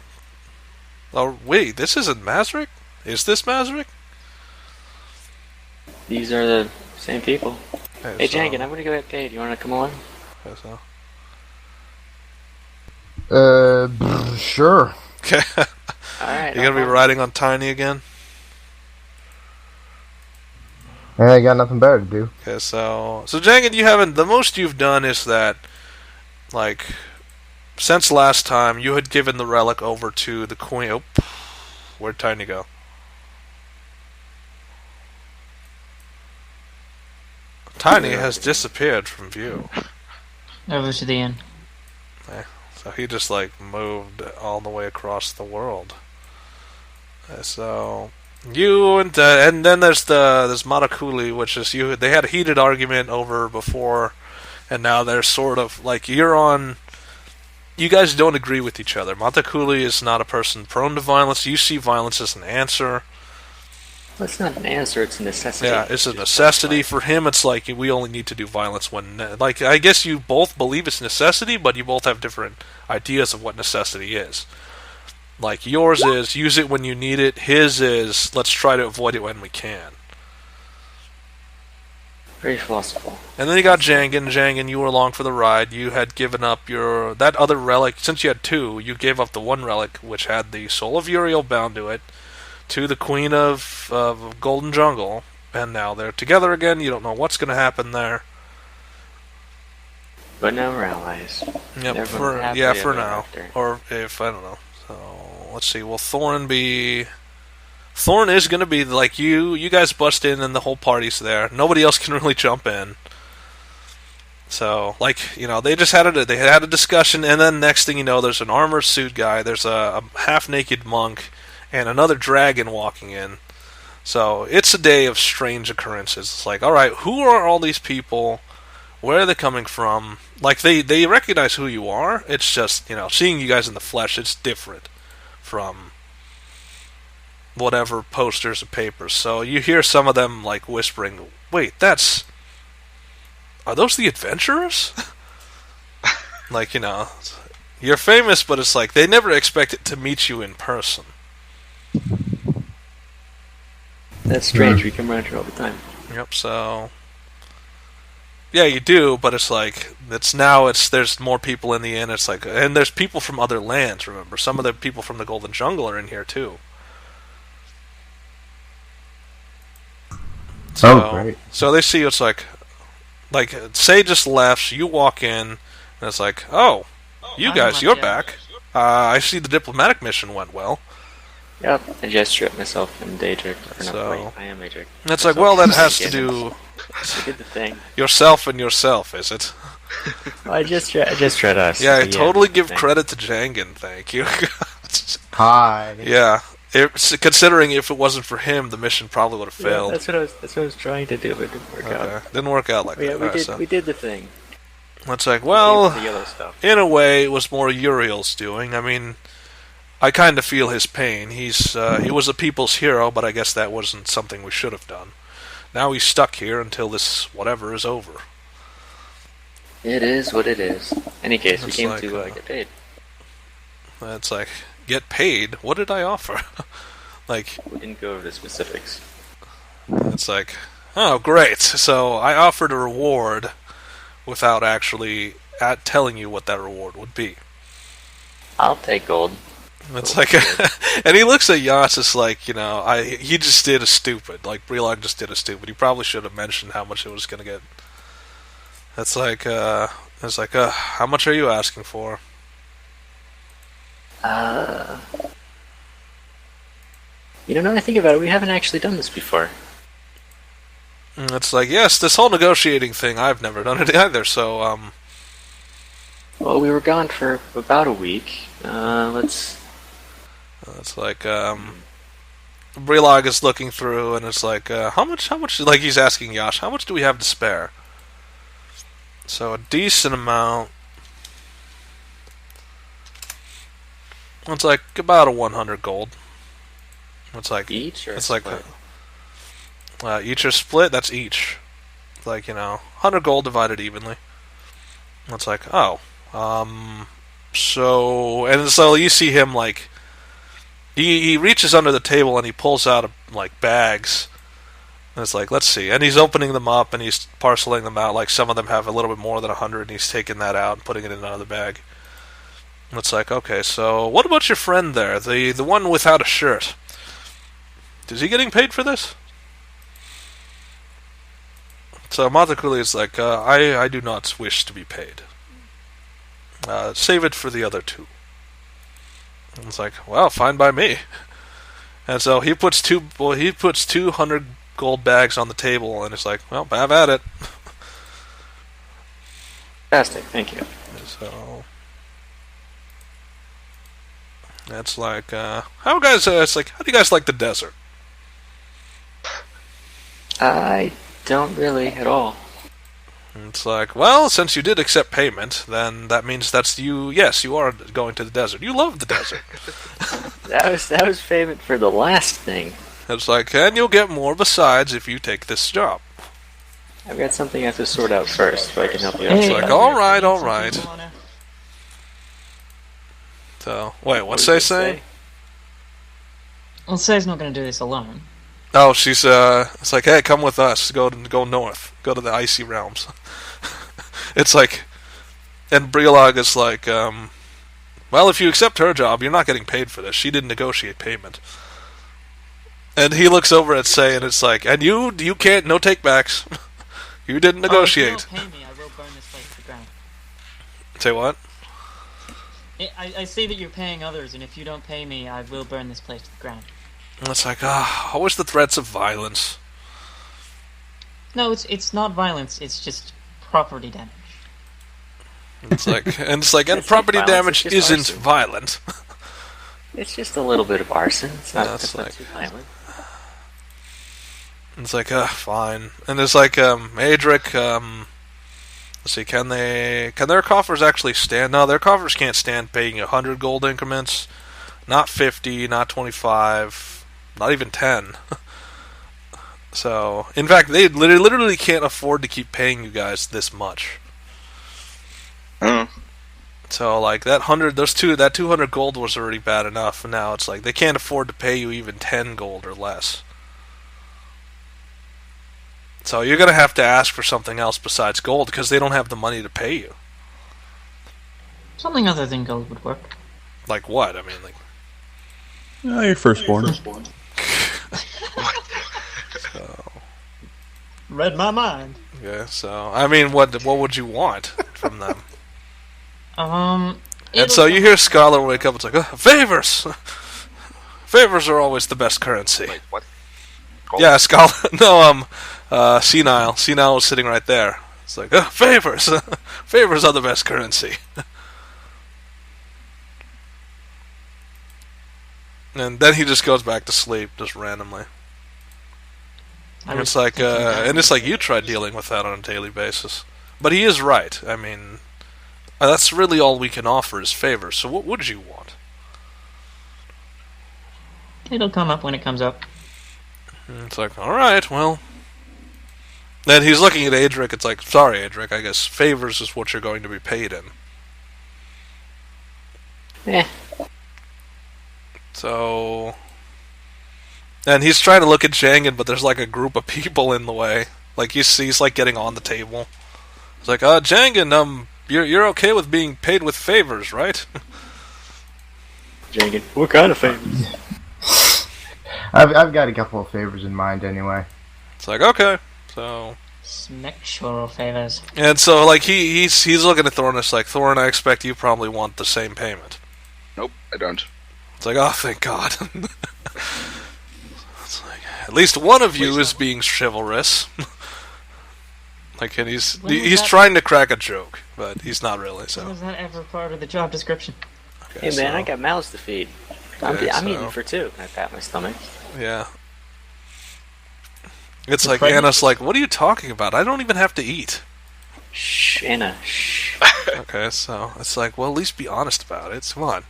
oh wait, this isn't Mazrick? Is this Mazrick? These are the same people. Hey, so, Jangan, I'm gonna go get paid. You wanna come along? so. Sure. Okay. Alright. You gonna be riding on Tiny again? I got nothing better to do. Okay, so Jangan, you haven't. The most you've done is that, like, since last time, you had given the relic over to the Queen. Oh, where'd Tiny go? Tiny has disappeared from view. Over to the inn. So he just like moved all the way across the world. So you and then there's Matakuli, which is you. They had a heated argument over before, and now they're sort of like you're on. You guys don't agree with each other. Matakuli is not a person prone to violence. You see violence as an answer. Well, it's not an answer, it's a necessity. Yeah, it's a necessity. For him, it's like we only need to do violence when... Like, I guess you both believe it's necessity, but you both have different ideas of what necessity is. Like, yours is, use it when you need it. His is, let's try to avoid it when we can. Very philosophical. And then you got Jangan. Jangan, you were along for the ride. You had given up your... That other relic, since you had two, you gave up the one relic, which had the soul of Uriel bound to it, to the Queen of Golden Jungle, and now they're together again. You don't know what's going to happen there. But now we're allies. Yep, for now. After. Or if, I don't know. So, let's see, will Thorn be... Thorn is going to be, like, you guys bust in and the whole party's there. Nobody else can really jump in. So, like, you know, they just had a discussion, and then next thing you know, there's an armored suit guy, there's a half-naked monk, and another dragon walking in. So it's a day of strange occurrences. It's like, alright, who are all these people? Where are they coming from? Like, they recognize who you are. It's just, you know, seeing you guys in the flesh, it's different from whatever posters or papers. So you hear some of them, like, whispering, wait, are those the adventurers? Like, you know, you're famous, but it's like, they never expected to meet you in person. That's strange. We come around here all the time. Yep. So, yeah, you do, but it's like there's more people in the inn. It's like, and there's people from other lands. Remember, some of the people from the Golden Jungle are in here too. So, great. So they see you. It's like say just left. You walk in, and it's like, oh, you guys, you're back. I see the diplomatic mission went well. Yep, I gesture at myself and Daedric. I am Daedric. It's like, well, that has to do... I did the thing. Yourself and yourself, is it? Well, I just tried us. Yeah, I totally give credit to Jangan, thank you. Hi. Yeah, considering if it wasn't for him, the mission probably would have failed. That's what I was trying to do, but it didn't work out. Didn't work out like that. We did the thing. It's like, well, the yellow stuff. In a way, it was more Uriel's doing. I mean, I kind of feel his pain. He was a people's hero, but I guess that wasn't something we should have done. Now he's stuck here until this whatever is over. It is what it is. In any case, we came like, to get paid. It's like, get paid? What did I offer? Like, we didn't go over the specifics. It's like, oh, great. So I offered a reward without actually telling you what that reward would be. I'll take gold. It's like, and he looks at Yas as like, you know, he just did a stupid. Like, Brelog just did a stupid. He probably should have mentioned how much it was going to get. It's like, how much are you asking for? You know, now that I think about it, we haven't actually done this before. It's like, yes, this whole negotiating thing, I've never done it either, so, Well, we were gone for about a week. It's like, Brelog is looking through, and it's like, how much, like he's asking Yash, how much do we have to spare? So, a decent amount. It's like, about a 100 gold. It's like, each, or it's like, each or split, that's each. It's like, you know, 100 gold divided evenly. It's like, oh, so you see him like he reaches under the table and he pulls out like bags. And it's like, let's see. And he's opening them up and he's parceling them out. Like some of them have a little bit more than 100, and he's taking that out and putting it in another bag. And it's like, okay, so what about your friend there, the one without a shirt? Is he getting paid for this? So Mazrick is like, I do not wish to be paid. Save it for the other two. And it's like, well, fine by me. And so he puts 200 gold bags on the table, and it's like, well, have at it. Fantastic, thank you. So it's like, how guys? It's like, how do you guys like the desert? I don't really at all. And it's like, well, since you did accept payment, then that means that's you. Yes, you are going to the desert. You love the desert. That was payment for the last thing. It's like, and you'll get more besides if you take this job. I've got something I have to sort out first, so I can help you out. It's like, all right. So, wait, what's they saying? Well, Say's not going to do this alone. Oh, she's it's like, hey, come with us. Go north. Go to the icy realms. It's like, and Briolog is like, well, if you accept her job, you're not getting paid for this. She didn't negotiate payment. And he looks over at Say, and it's like, and you can't, no takebacks. You didn't negotiate. If you don't pay me, I will burn this place to the ground. Say what? I see that you're paying others, and if you don't pay me, I will burn this place to the ground. And it's like, always the threats of violence. No, it's not violence. It's just property damage. It's like, and property damage isn't arson. violent. It's just a little bit of arson. It's not, That's not like- too violent. It's like, fine. And it's like, Adric, let's see, can their coffers actually stand? No, their coffers can't stand paying 100 gold increments. Not 50, not 25, not even 10. So, in fact, they literally can't afford to keep paying you guys this much. So, like, that 200 gold was already bad enough, and now it's like, they can't afford to pay you even 10 gold or less. So you're going to have to ask for something else besides gold, because they don't have the money to pay you. Something other than gold would work. Like what? I mean, like... Your firstborn. So, Read my mind. yeah, so, I mean, what would you want from them? And so you hear Scholar wake up, it's like, favors! Favors are always the best currency. Wait, what? Gold? Yeah, Scholar, no, Senile. Senile was sitting right there. It's like, favors! Favors are the best currency. And then he just goes back to sleep, just randomly. And it's like, you try dealing with that on a daily basis. But he is right. I mean, that's really all we can offer is favors. So what would you want? It'll come up when it comes up. And it's like, alright, well... Then he's looking at Adric, it's like, sorry Adric, I guess favors is what you're going to be paid in. So... And he's trying to look at Jangan, but there's like a group of people in the way. Like he's like getting on the table. It's like, Jangan, you're okay with being paid with favors, right? Jangan, what kind of favors? I've got a couple of favors in mind anyway. It's like, okay, so... Smexural favors. And so, like, he's looking at Thorin, it's like, Thorin, I expect you probably want the same payment. Nope, I don't. It's like, oh, thank God. It's like, at least one of you is being chivalrous. Like, and he's trying to crack a joke, but he's not really, so... Was that ever part of the job description? Okay, Hey man, so- I got mouths to feed. Okay, I'm so- eating for two. I pat my stomach. Yeah. It's like, Anna's like, what are you talking about? I don't even have to eat. Shh, Anna, shh. Okay, so it's like, well, at least be honest about it. Come on.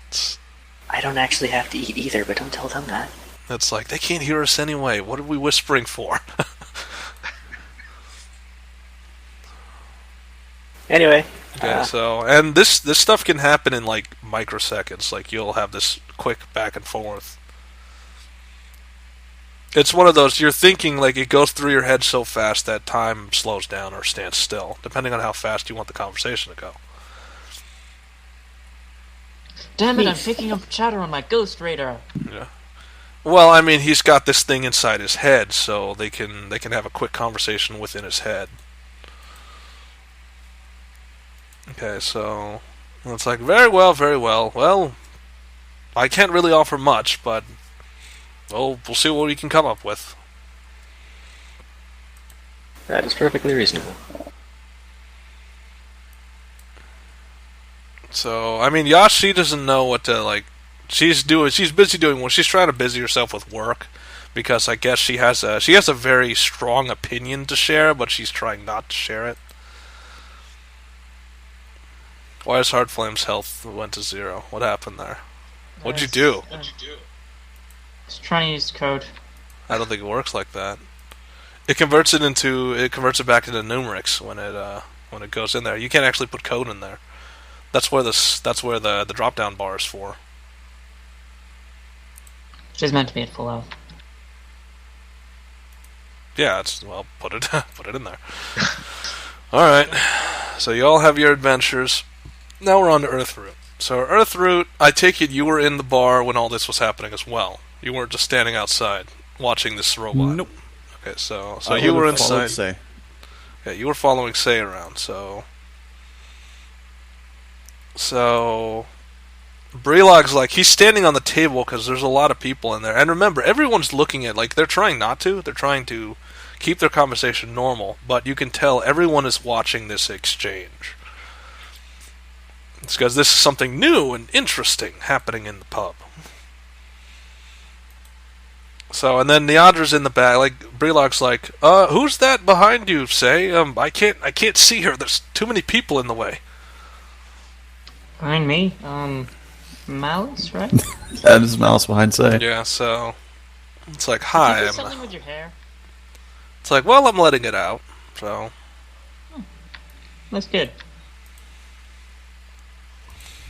I don't actually have to eat either, but don't tell them that. It's like, they can't hear us anyway. What are we whispering for? Anyway, Okay, and this stuff can happen in like microseconds. Like you'll have this quick back and forth. It's one of those you're thinking like it goes through your head so fast that time slows down or stands still, depending on how fast you want the conversation to go. Damn it! I'm picking up chatter on my ghost radar. Yeah. Well, I mean, he's got this thing inside his head, so they can have a quick conversation within his head. Okay, so it's like very well, very well. Well, I can't really offer much, but we'll see what we can come up with. That is perfectly reasonable. So, I mean, Yash, she doesn't know what to, like, she's busy doing, well, she's trying to busy herself with work, because I guess she has a very strong opinion to share, but she's trying not to share it. Why is Hardflame's health went to 0? What happened there? What'd you do? Just trying to use code. I don't think it works like that. It converts it back into numerics when it goes in there. You can't actually put code in there. That's where the drop down bar is for. She's meant to be at full health. Yeah, put it in there. All right. So you all have your adventures. Now we're on to Earthroot. So Earthroot, I take it you were in the bar when all this was happening as well. You weren't just standing outside watching this robot. Nope. Okay, so you were inside. Say. Yeah, you were following Say around. So Brelog's like, he's standing on the table because there's a lot of people in there. And remember, everyone's looking at, like, they're trying not to. They're trying to keep their conversation normal. But you can tell everyone is watching this exchange. It's because this is something new and interesting happening in the pub. So, and then Neandra's in the back. Like, Brelog's like, who's that behind you, Say? I can't see her. There's too many people in the way. Behind me? Malice, right? That is Malice behind Say. Yeah, so it's like, hi. Did you do something with your hair? It's like, well, I'm letting it out. So that's good.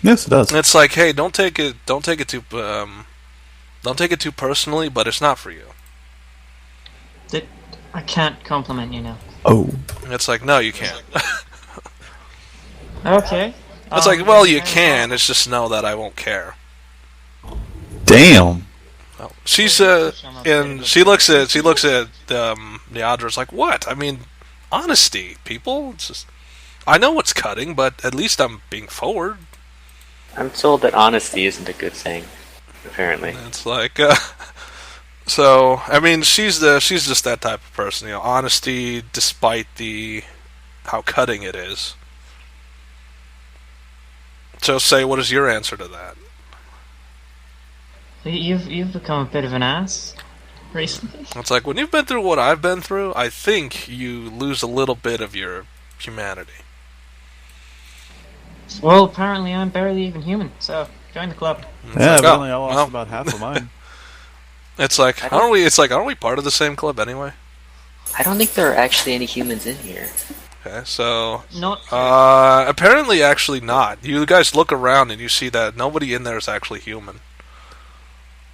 Yes, it does. It's like, hey, don't take it too personally, but it's not for you. I can't compliment you now. Oh. It's like, no, you can't. Okay. It's like, well, you can. It's just know that I won't care. Damn. No. She's and she looks at Neandra's like, what? I mean, honesty, people. It's just, I know what's cutting, but at least I'm being forward. I'm told that honesty isn't a good thing, apparently. It's like, so I mean, she's just that type of person, honesty despite how cutting it is. So, Say, what is your answer to that? You've become a bit of an ass recently. It's like, when you've been through what I've been through, I think you lose a little bit of your humanity. Well, apparently I'm barely even human, so join the club. Yeah, apparently I lost about half of mine. It's like, aren't we part of the same club anyway? I don't think there are actually any humans in here. Okay, so Not apparently actually not. You guys look around and you see that nobody in there is actually human.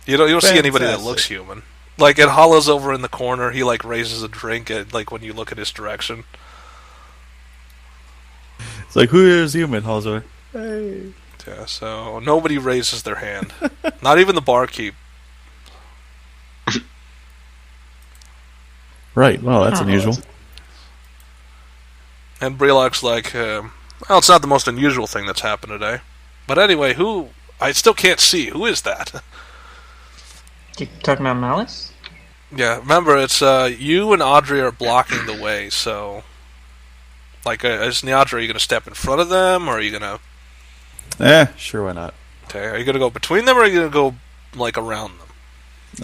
You don't see anybody that looks human. Like, it Hollow's over in the corner, he like raises a drink at, like, when you look at his direction. It's like, who is human, Holzer? Hey. Yeah, so nobody raises their hand. Not even the barkeep. Right, well, that's unusual. And Brelog's like, well, it's not the most unusual thing that's happened today. But anyway, I still can't see. Who is that? You talking about Malice? Yeah, remember, it's you and Audrey are blocking the way, so... Like, as Neandra, are you going to step in front of them, or are you going to... Sure, why not? Okay, are you going to go between them, or are you going to go, like, around them?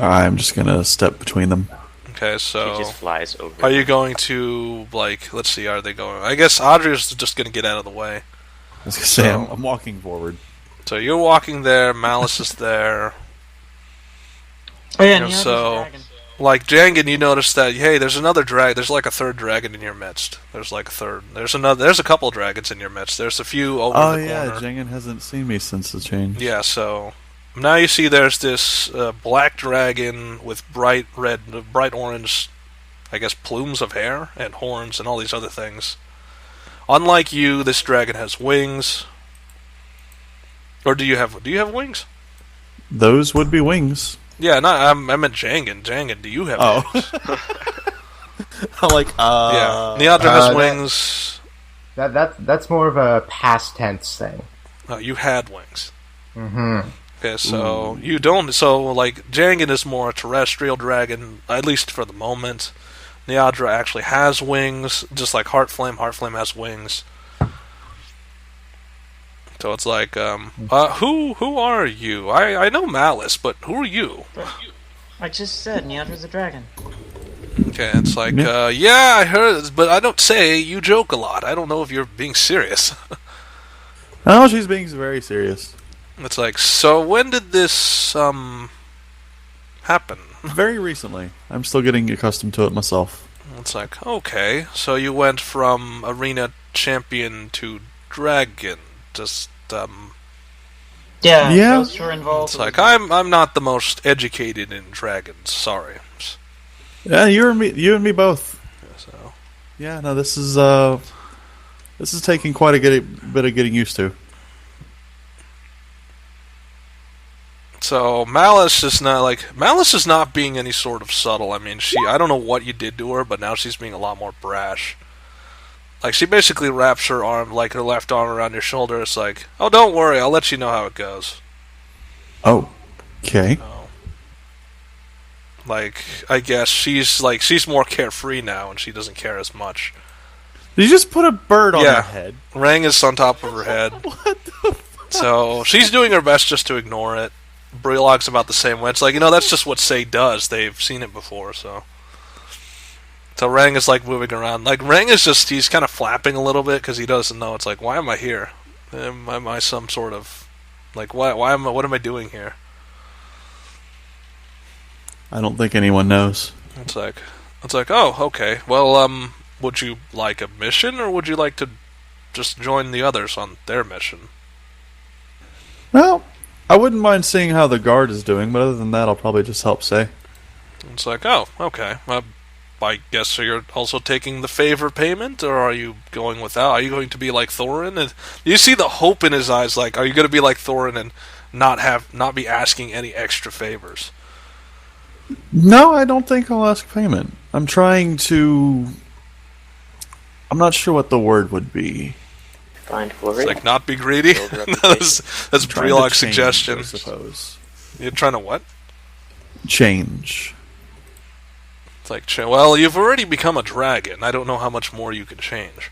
I'm just going to step between them. Okay, so... He just flies over. Are you going to, like, let's see, are they going... I guess Audrey's just going to get out of the way. I was going to say, I'm walking forward. So you're walking there, Malice is there. Oh yeah, so... like Jangan, you notice that hey, there's another there's like a third dragon in your midst. There's like a third. There's a couple dragons in your midst. There's a few over in the corner. Oh yeah, Jangan hasn't seen me since the change. Yeah, so now you see there's this black dragon with bright orange, I guess, plumes of hair and horns and all these other things. Unlike you, this dragon has wings. Or do you have wings? Those would be wings. Yeah, I meant Jangan. Jangan, do you have wings? I'm like, yeah, Neandra has wings. That's more of a past tense thing. Oh, you had wings. Mm-hmm. Okay, so you don't. So like, Jangan is more a terrestrial dragon, at least for the moment. Neandra actually has wings, just like Heartflame. Heartflame has wings. So it's like, who are you? I know Malice, but who are you? I just said Neandra's a dragon. Okay, it's like, yeah, I heard, but I don't say. You joke a lot. I don't know if you're being serious. Oh, she's being very serious. It's like, so when did this happen? Very recently. I'm still getting accustomed to it myself. It's like, okay, so you went from arena champion to dragon. Just Yeah. Yeah. Those were involved. It's like I'm not the most educated in dragons. Sorry. Yeah, you and me both. So Yeah, no, this is taking quite a bit of getting used to. So Malice is not being any sort of subtle. I mean, I don't know what you did to her, but now she's being a lot more brash. Like, she basically wraps her arm, like her left arm around your shoulder. It's like, oh, don't worry, I'll let you know how it goes. Oh, okay. Like, I guess she's more carefree now, and she doesn't care as much. Did you just put a bird on her head? Rang is on top of her head. What the fuck? So she's doing her best just to ignore it. Brelog's about the same way. It's like, that's just what Say does. They've seen it before, so... So Rang is like moving around. Like Rang is he's kind of flapping a little bit because he doesn't know. It's like, why am I here? Am I some sort of like what am I doing here? I don't think anyone knows. It's like, oh, okay. Well, would you like a mission or would you like to just join the others on their mission? Well, I wouldn't mind seeing how the guard is doing, but other than that, I'll probably just help Say. It's like, oh, okay. I guess so. You're also taking the favor payment, or are you going without? Are you going to be like Thorin? And you see the hope in his eyes. Like, are you going to be like Thorin and not be asking any extra favors? No, I don't think I'll ask payment. I'm not sure what the word would be. Find glory. It's like not be greedy. that's Brelog's suggestion. I suppose. You're trying to what? Change. It's like, well, you've already become a dragon. I don't know how much more you can change.